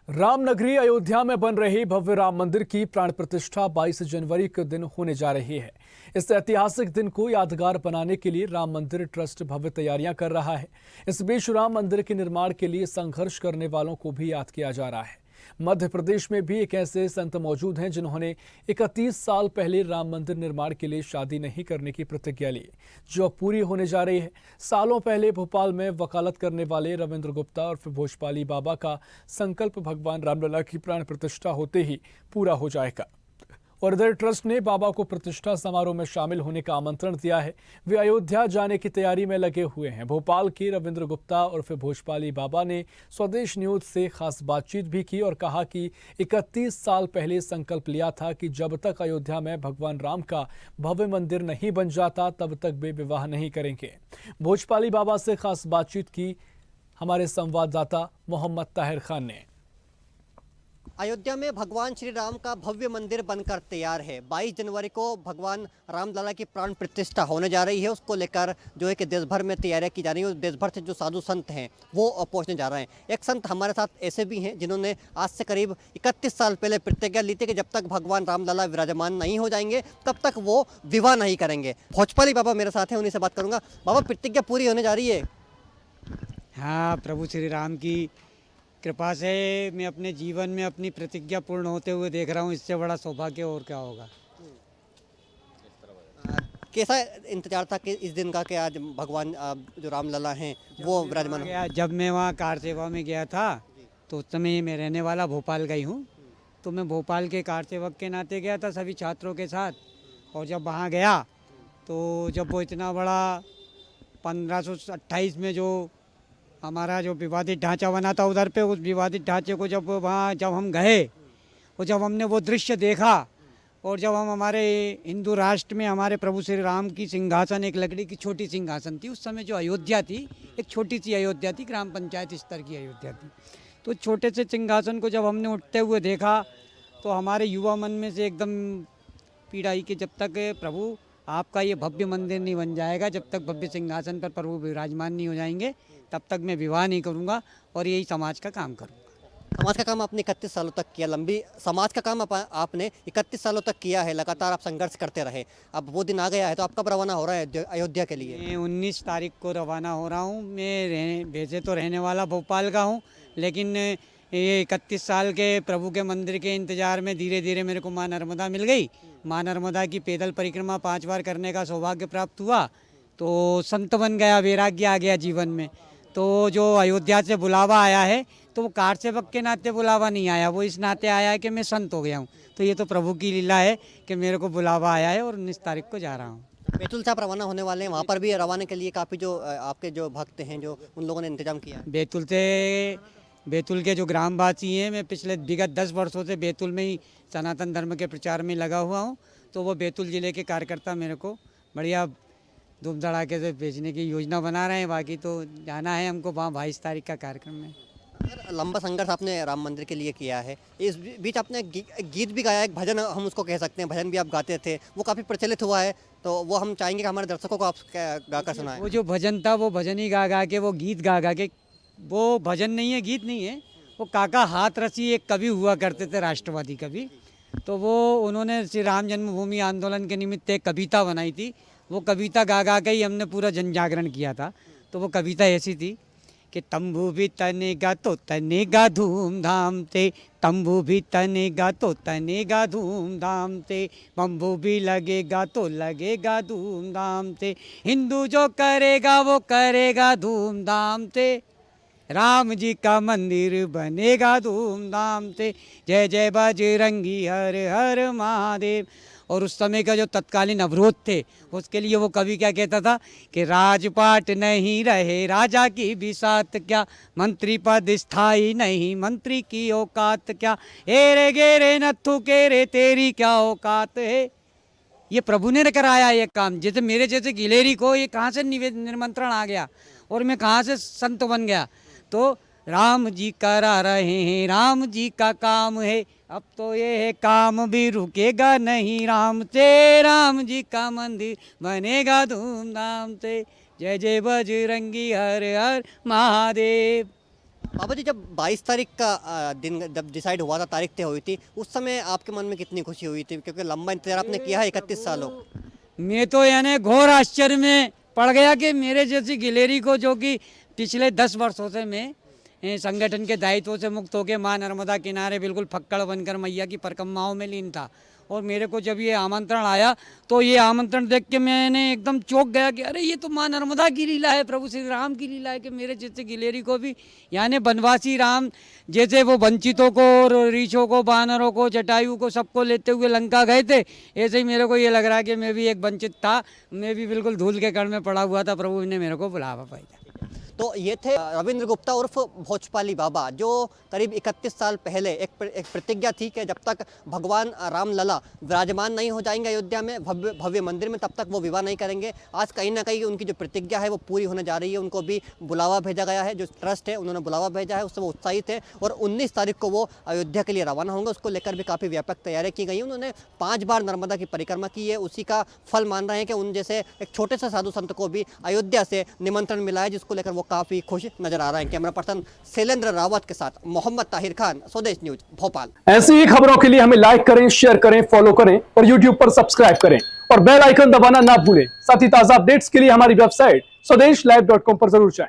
रामनगरी अयोध्या में बन रही भव्य राम मंदिर की प्राण प्रतिष्ठा 22 जनवरी के दिन होने जा रही है। इस ऐतिहासिक दिन को यादगार बनाने के लिए राम मंदिर ट्रस्ट भव्य तैयारियां कर रहा है। इस बीच राम मंदिर के निर्माण के लिए संघर्ष करने वालों को भी याद किया जा रहा है। मध्य प्रदेश में भी एक ऐसे संत मौजूद हैं जिन्होंने 31 साल पहले राम मंदिर निर्माण के लिए शादी नहीं करने की प्रतिज्ञा ली, जो अब पूरी होने जा रही है। सालों पहले भोपाल में वकालत करने वाले रविंद्र गुप्ता और भोजपाली बाबा का संकल्प भगवान रामलला की प्राण प्रतिष्ठा होते ही पूरा हो जाएगा। और इधर ट्रस्ट ने बाबा को प्रतिष्ठा समारोह में शामिल होने का आमंत्रण दिया है। वे अयोध्या जाने की तैयारी में लगे हुए हैं। भोपाल के रविंद्र गुप्ता और भोजपाली बाबा ने स्वदेश न्यूज से खास बातचीत भी की और कहा कि 31 साल पहले संकल्प लिया था कि जब तक अयोध्या में भगवान राम का भव्य मंदिर नहीं बन जाता तब तक वे विवाह नहीं करेंगे। भोजपाली बाबा से खास बातचीत की हमारे संवाददाता मोहम्मद ताहिर खान ने। अयोध्या में भगवान श्री राम का भव्य मंदिर बनकर तैयार है। 22 जनवरी को भगवान रामलला की प्राण प्रतिष्ठा होने जा रही है। उसको लेकर जो है कि देश भर में तैयारियां की जा रही है। देश भर से जो साधु संत हैं वो पहुंचने जा रहे हैं। एक संत हमारे साथ ऐसे भी हैं जिन्होंने आज से करीब 31 साल पहले प्रतिज्ञा ली थी कि जब तक भगवान रामलला विराजमान नहीं हो जाएंगे तब तक वो विवाह नहीं करेंगे। भोजपाली बाबा मेरे साथ हैं, उन्हीं से बात करूँगा। बाबा, प्रतिज्ञा पूरी होने जा रही है? हाँ, प्रभु श्री राम की कृपा से मैं अपने जीवन में अपनी प्रतिज्ञा पूर्ण होते हुए देख रहा हूँ। इससे बड़ा सौभाग्य और क्या होगा। कैसा इंतजार था कि इस दिन का कि आज भगवान जो रामलला हैं वो विराजमान हो? जब मैं वहाँ कार सेवा में गया था तो उस समय मैं रहने वाला भोपाल गई हूँ, तो मैं भोपाल के कार सेवक के नाते गया था सभी छात्रों के साथ। और जब वहाँ गया तो जब वो इतना बड़ा 1528 में जो हमारा जो विवादित ढांचा बना था उधर पे, उस विवादित ढांचे को जब हम गए और जब हमने वो दृश्य देखा और जब हम हमारे हिंदू राष्ट्र में हमारे प्रभु श्री राम की सिंहासन, एक लकड़ी की छोटी सिंहासन थी। उस समय जो अयोध्या थी एक छोटी सी अयोध्या थी, ग्राम पंचायत स्तर की अयोध्या थी। तो छोटे से सिंहासन को जब हमने उठते हुए देखा तो हमारे युवा मन में से एकदम पीड़ा आई कि जब तक प्रभु आपका ये भव्य मंदिर नहीं बन जाएगा, जब तक भव्य सिंहासन पर प्रभु विराजमान नहीं हो जाएंगे, तब तक मैं विवाह नहीं करूंगा और यही समाज का काम करूंगा। समाज का काम आपने 31 सालों तक किया, लंबी समाज का काम आपने 31 सालों तक किया है, लगातार आप संघर्ष करते रहे। अब वो दिन आ गया है, तो आप कब रवाना हो रहा है अयोध्या के लिए? मैं 19 तारीख को रवाना हो रहा हूँ। मैं वैसे तो रहने वाला भोपाल का हूँ, लेकिन ये 31 साल के प्रभु के मंदिर के इंतजार में धीरे धीरे मेरे को माँ नर्मदा मिल गई। माँ नर्मदा की पैदल परिक्रमा 5 बार करने का सौभाग्य प्राप्त हुआ, तो संत बन गया, वैराग्य आ गया जीवन में। तो जो अयोध्या से बुलावा आया है तो वो कार सेवक के नाते बुलावा नहीं आया, वो इस नाते आया है कि मैं संत हो गया हूँ। तो ये तो प्रभु की लीला है कि मेरे को बुलावा आया है और 19 तारीख को जा रहा हूँ। बैतूल से आप रवाना होने वाले हैं, वहाँ पर भी रवाने के लिए काफ़ी जो आपके जो भक्त हैं जो उन लोगों ने इंतजाम किया है? बैतूल के जो ग्रामवासी हैं, मैं पिछले विगत 10 वर्षों से बैतूल में ही सनातन धर्म के प्रचार में लगा हुआ हूँ। तो वो बैतूल ज़िले के कार्यकर्ता मेरे को बढ़िया धूम धड़ाके से भेजने की योजना बना रहे हैं। बाकी तो जाना है हमको वहाँ 22 तारीख का कार्यक्रम में। लंबा संघर्ष आपने राम मंदिर के लिए किया है, इस बीच आपने गीत भी गाया, एक भजन हम उसको कह सकते हैं, भजन भी आप गाते थे, वो काफ़ी प्रचलित हुआ है। तो वो हम चाहेंगे कि हमारे दर्शकों को आप गाकर सुनाएं। वो जो भजन था वो भजन ही गा गा के, वो गीत गा गा के, वो भजन नहीं है, गीत नहीं है। वो काका हाथरसी एक कवि हुआ करते थे, राष्ट्रवादी कवि। तो वो उन्होंने श्री राम जन्मभूमि आंदोलन के निमित्त एक कविता बनाई थी। वो कविता गा गा के ही हमने पूरा जन जागरण किया था। तो वो कविता ऐसी थी कि तंबू भी तनेगा तो तनेगा धूमधाम से, तंबू भी तनेगा तो तनेगा धूमधाम से, बम्बू भी लगेगा तो लगेगा धूमधाम से, हिंदू जो करेगा वो करेगा धूमधाम से, राम जी का मंदिर बनेगा धूमधाम से, जय जय बजरंगी हर हर महादेव। और उस समय का जो तत्कालीन अवरोध थे उसके लिए वो कवि क्या कहता था कि राजपाट नहीं रहे राजा की बिसात क्या, मंत्री पद स्थायी नहीं मंत्री की औकात क्या, हेरे गेरे नत्थु के रे तेरी क्या औकात है। ये प्रभु ने कराया ये काम। जैसे मेरे जैसे गिलेरी को ये कहाँ से निमंत्रण आ गया और मैं कहाँ से संत बन गया। तो राम जी करा रहे हैं, राम जी का काम है, अब तो ये है काम भी रुकेगा नहीं राम से, राम जी का मंदिर बनेगा धूमधाम से, जय जय बजरंगी हर हर महादेव। बाबा जी, जब 22 तारीख का दिन जब डिसाइड हुआ था, तारीख तय हुई थी, उस समय आपके मन में कितनी खुशी हुई थी? क्योंकि लंबा इंतजार आपने किया है 31 सालों। मैं तो यानी घोर आश्चर्य में पड़ गया कि मेरे जैसी गिलेरी को, जो कि पिछले 10 वर्षों से मैं संगठन के दायित्व से मुक्त होकर माँ नर्मदा किनारे बिल्कुल फक्कड़ बनकर मैया की परिक्रमाओं में लीन था, और मेरे को जब ये आमंत्रण आया तो ये आमंत्रण देख के मैंने एकदम चौंक गया कि अरे ये तो माँ नर्मदा की लीला है, प्रभु श्री राम की लीला है कि मेरे जैसे गिलेरी को भी, यानी बनवासी राम जैसे वो वंचितों को, रीछों को, बानरों को, जटायु को, सबको लेते हुए लंका गए थे, ऐसे ही मेरे को ये लग रहा है कि मैं भी एक वंचित था, मैं भी बिल्कुल धूल के कण में पड़ा हुआ था, प्रभु ने मेरे को बुलावा पाया। तो ये थे रविंद्र गुप्ता उर्फ भोजपाली बाबा, जो करीब 31 साल पहले एक प्रतिज्ञा थी कि जब तक भगवान रामलला विराजमान नहीं हो जाएंगे अयोध्या में भव्य मंदिर में, तब तक वो विवाह नहीं करेंगे। आज कहीं ना कहीं उनकी जो प्रतिज्ञा है वो पूरी होने जा रही है। उनको भी बुलावा भेजा गया है, जो ट्रस्ट है उन्होंने बुलावा भेजा है, उससे वो उत्साहित है, और 19 तारीख को वो अयोध्या के लिए रवाना होंगे। उसको लेकर भी काफ़ी व्यापक तैयारियाँ की गई हैं। उन्होंने 5 बार नर्मदा की परिक्रमा की है, उसी का फल मान रहे हैं कि उन जैसे एक छोटे से साधु संत को भी अयोध्या से निमंत्रण मिला है, जिसको लेकर वो काफ़ी खुश नजर आ रहे हैं। कैमरा पर्सन शैलेंद्र रावत के साथ मोहम्मद ताहिर खान, स्वदेश न्यूज, भोपाल। ऐसी ही खबरों के लिए हमें लाइक करें, शेयर करें, फॉलो करें और YouTube पर सब्सक्राइब करें और बेल आइकन दबाना ना भूलें। साथ ही ताजा अपडेट्स के लिए हमारी वेबसाइट swdeshlive.com पर जरूर जाएं।